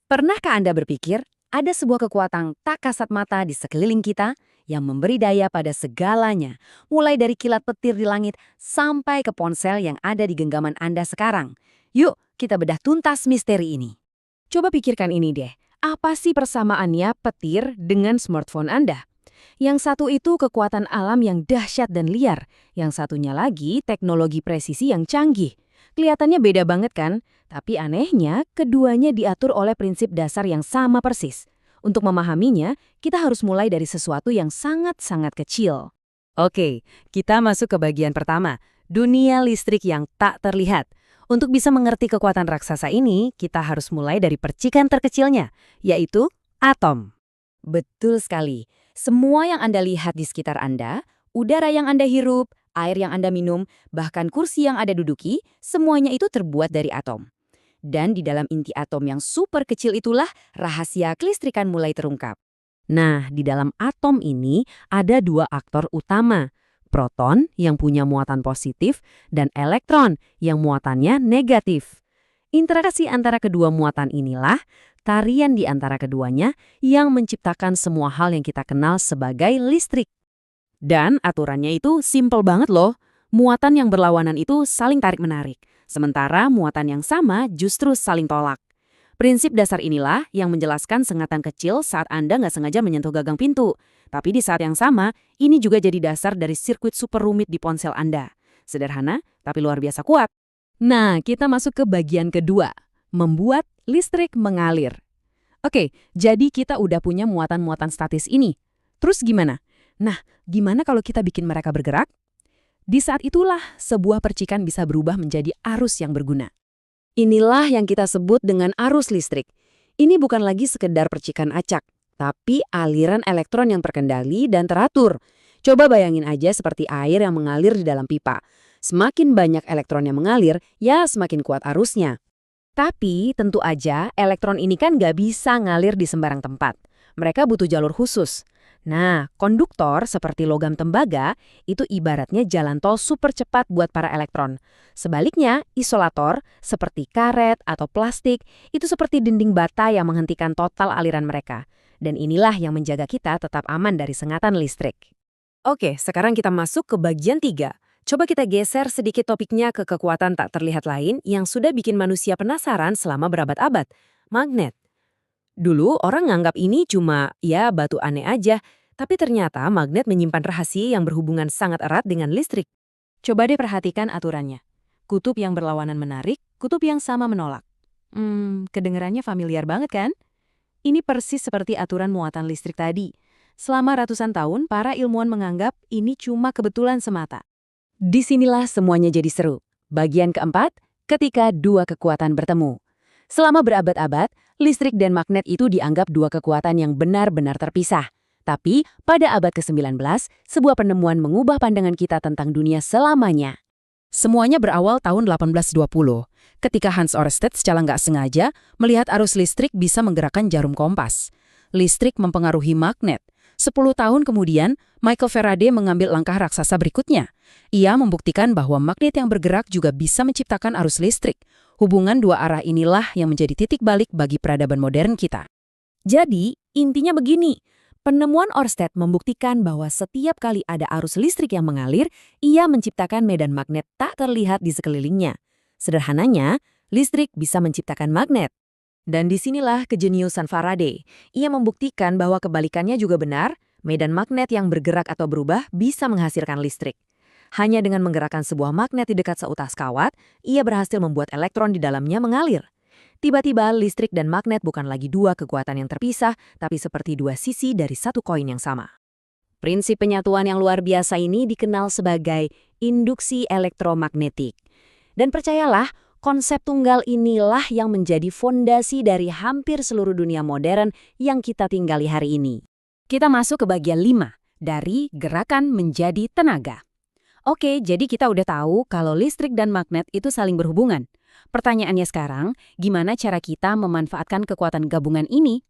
Pernahkah Anda berpikir ada sebuah kekuatan tak kasat mata di sekeliling kita yang memberi daya pada segalanya, mulai dari kilat petir di langit sampai ke ponsel yang ada di genggaman Anda sekarang? Yuk, kita bedah tuntas misteri ini. Coba pikirkan ini deh, apa sih persamaannya petir dengan smartphone Anda? Yang satu itu kekuatan alam yang dahsyat dan liar, yang satunya lagi teknologi presisi yang canggih. Kelihatannya beda banget kan? Tapi anehnya, keduanya diatur oleh prinsip dasar yang sama persis. Untuk memahaminya, kita harus mulai dari sesuatu yang sangat-sangat kecil. Oke, kita masuk ke bagian pertama, dunia listrik yang tak terlihat. Untuk bisa mengerti kekuatan raksasa ini, kita harus mulai dari percikan terkecilnya, yaitu atom. Betul sekali. Semua yang Anda lihat di sekitar Anda, udara yang Anda hirup, air yang Anda minum, bahkan kursi yang Anda duduki, semuanya itu terbuat dari atom. Dan di dalam inti atom yang super kecil itulah rahasia kelistrikan mulai terungkap. Nah, di dalam atom ini ada dua aktor utama. Proton yang punya muatan positif dan elektron yang muatannya negatif. Interaksi antara kedua muatan inilah tarian di antara keduanya yang menciptakan semua hal yang kita kenal sebagai listrik. Dan aturannya itu simple banget loh. Muatan yang berlawanan itu saling tarik-menarik, sementara muatan yang sama justru saling tolak. Prinsip dasar inilah yang menjelaskan sengatan kecil saat Anda nggak sengaja menyentuh gagang pintu. Tapi di saat yang sama, ini juga jadi dasar dari sirkuit super rumit di ponsel Anda. Sederhana, tapi luar biasa kuat. Nah, kita masuk ke bagian kedua, membuat listrik mengalir. Oke, jadi kita udah punya muatan-muatan statis ini. Terus gimana? Nah, gimana kalau kita bikin mereka bergerak? Di saat itulah sebuah percikan bisa berubah menjadi arus yang berguna. Inilah yang kita sebut dengan arus listrik. Ini bukan lagi sekedar percikan acak, tapi aliran elektron yang terkendali dan teratur. Coba bayangin aja seperti air yang mengalir di dalam pipa. Semakin banyak elektron yang mengalir, ya semakin kuat arusnya. Tapi tentu aja elektron ini kan nggak bisa ngalir di sembarang tempat. Mereka butuh jalur khusus. Nah, konduktor seperti logam tembaga itu ibaratnya jalan tol super cepat buat para elektron. Sebaliknya, isolator seperti karet atau plastik itu seperti dinding bata yang menghentikan total aliran mereka. Dan inilah yang menjaga kita tetap aman dari sengatan listrik. Oke, sekarang kita masuk ke bagian 3. Coba kita geser sedikit topiknya ke kekuatan tak terlihat lain yang sudah bikin manusia penasaran selama berabad-abad, magnet. Dulu orang nganggap ini cuma, ya batu aneh aja, tapi ternyata magnet menyimpan rahasia yang berhubungan sangat erat dengan listrik. Coba deh perhatikan aturannya. Kutub yang berlawanan menarik, kutub yang sama menolak. Kedengarannya familiar banget kan? Ini persis seperti aturan muatan listrik tadi. Selama ratusan tahun, para ilmuwan menganggap ini cuma kebetulan semata. Disinilah semuanya jadi seru. Bagian keempat, ketika dua kekuatan bertemu. Selama berabad-abad, listrik dan magnet itu dianggap dua kekuatan yang benar-benar terpisah. Tapi, pada abad ke-19, sebuah penemuan mengubah pandangan kita tentang dunia selamanya. Semuanya berawal tahun 1820, ketika Hans Ørsted secara nggak sengaja melihat arus listrik bisa menggerakkan jarum kompas. Listrik mempengaruhi magnet. 10 tahun kemudian, Michael Faraday mengambil langkah raksasa berikutnya. Ia membuktikan bahwa magnet yang bergerak juga bisa menciptakan arus listrik. Hubungan dua arah inilah yang menjadi titik balik bagi peradaban modern kita. Jadi, intinya begini. Penemuan Ørsted membuktikan bahwa setiap kali ada arus listrik yang mengalir, ia menciptakan medan magnet tak terlihat di sekelilingnya. Sederhananya, listrik bisa menciptakan magnet. Dan disinilah kejeniusan Faraday. Ia membuktikan bahwa kebalikannya juga benar, medan magnet yang bergerak atau berubah bisa menghasilkan listrik. Hanya dengan menggerakkan sebuah magnet di dekat seutas kawat, ia berhasil membuat elektron di dalamnya mengalir. Tiba-tiba listrik dan magnet bukan lagi dua kekuatan yang terpisah, tapi seperti dua sisi dari satu koin yang sama. Prinsip penyatuan yang luar biasa ini dikenal sebagai induksi elektromagnetik. Dan percayalah, konsep tunggal inilah yang menjadi fondasi dari hampir seluruh dunia modern yang kita tinggali hari ini. Kita masuk ke bagian 5, dari gerakan menjadi tenaga. Oke, jadi kita udah tahu kalau listrik dan magnet itu saling berhubungan. Pertanyaannya sekarang, gimana cara kita memanfaatkan kekuatan gabungan ini?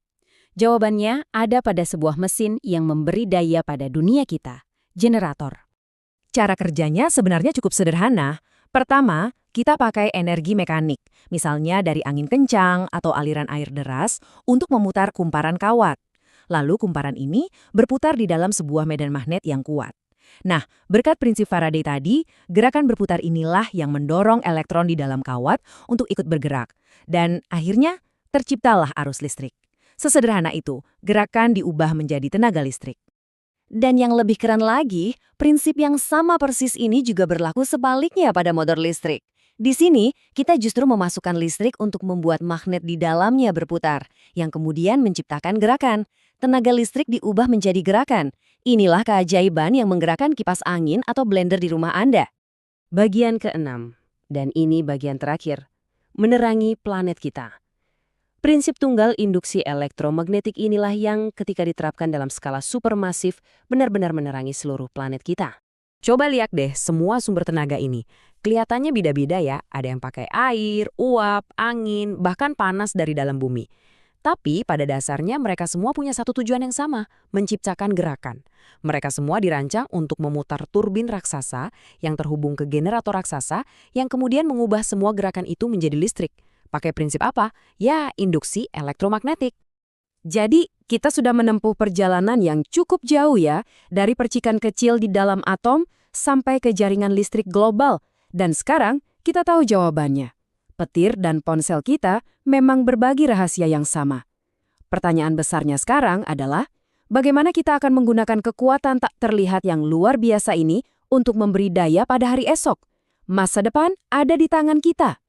Jawabannya ada pada sebuah mesin yang memberi daya pada dunia kita, generator. Cara kerjanya sebenarnya cukup sederhana. Pertama, kita pakai energi mekanik, misalnya dari angin kencang atau aliran air deras, untuk memutar kumparan kawat. Lalu kumparan ini berputar di dalam sebuah medan magnet yang kuat. Nah, berkat prinsip Faraday tadi, gerakan berputar inilah yang mendorong elektron di dalam kawat untuk ikut bergerak. Dan akhirnya, terciptalah arus listrik. Sesederhana itu, gerakan diubah menjadi tenaga listrik. Dan yang lebih keren lagi, prinsip yang sama persis ini juga berlaku sebaliknya pada motor listrik. Di sini, kita justru memasukkan listrik untuk membuat magnet di dalamnya berputar, yang kemudian menciptakan gerakan. Tenaga listrik diubah menjadi gerakan. Inilah keajaiban yang menggerakkan kipas angin atau blender di rumah Anda. Bagian keenam, dan ini bagian terakhir, menerangi planet kita. Prinsip tunggal induksi elektromagnetik inilah yang ketika diterapkan dalam skala supermasif benar-benar menerangi seluruh planet kita. Coba lihat deh semua sumber tenaga ini. Kelihatannya beda-beda ya, ada yang pakai air, uap, angin, bahkan panas dari dalam bumi. Tapi pada dasarnya mereka semua punya satu tujuan yang sama, menciptakan gerakan. Mereka semua dirancang untuk memutar turbin raksasa yang terhubung ke generator raksasa yang kemudian mengubah semua gerakan itu menjadi listrik. Pakai prinsip apa? Ya, induksi elektromagnetik. Jadi, kita sudah menempuh perjalanan yang cukup jauh ya, dari percikan kecil di dalam atom sampai ke jaringan listrik global. Dan sekarang, kita tahu jawabannya. Petir dan ponsel kita memang berbagi rahasia yang sama. Pertanyaan besarnya sekarang adalah, bagaimana kita akan menggunakan kekuatan tak terlihat yang luar biasa ini untuk memberi daya pada hari esok? Masa depan ada di tangan kita.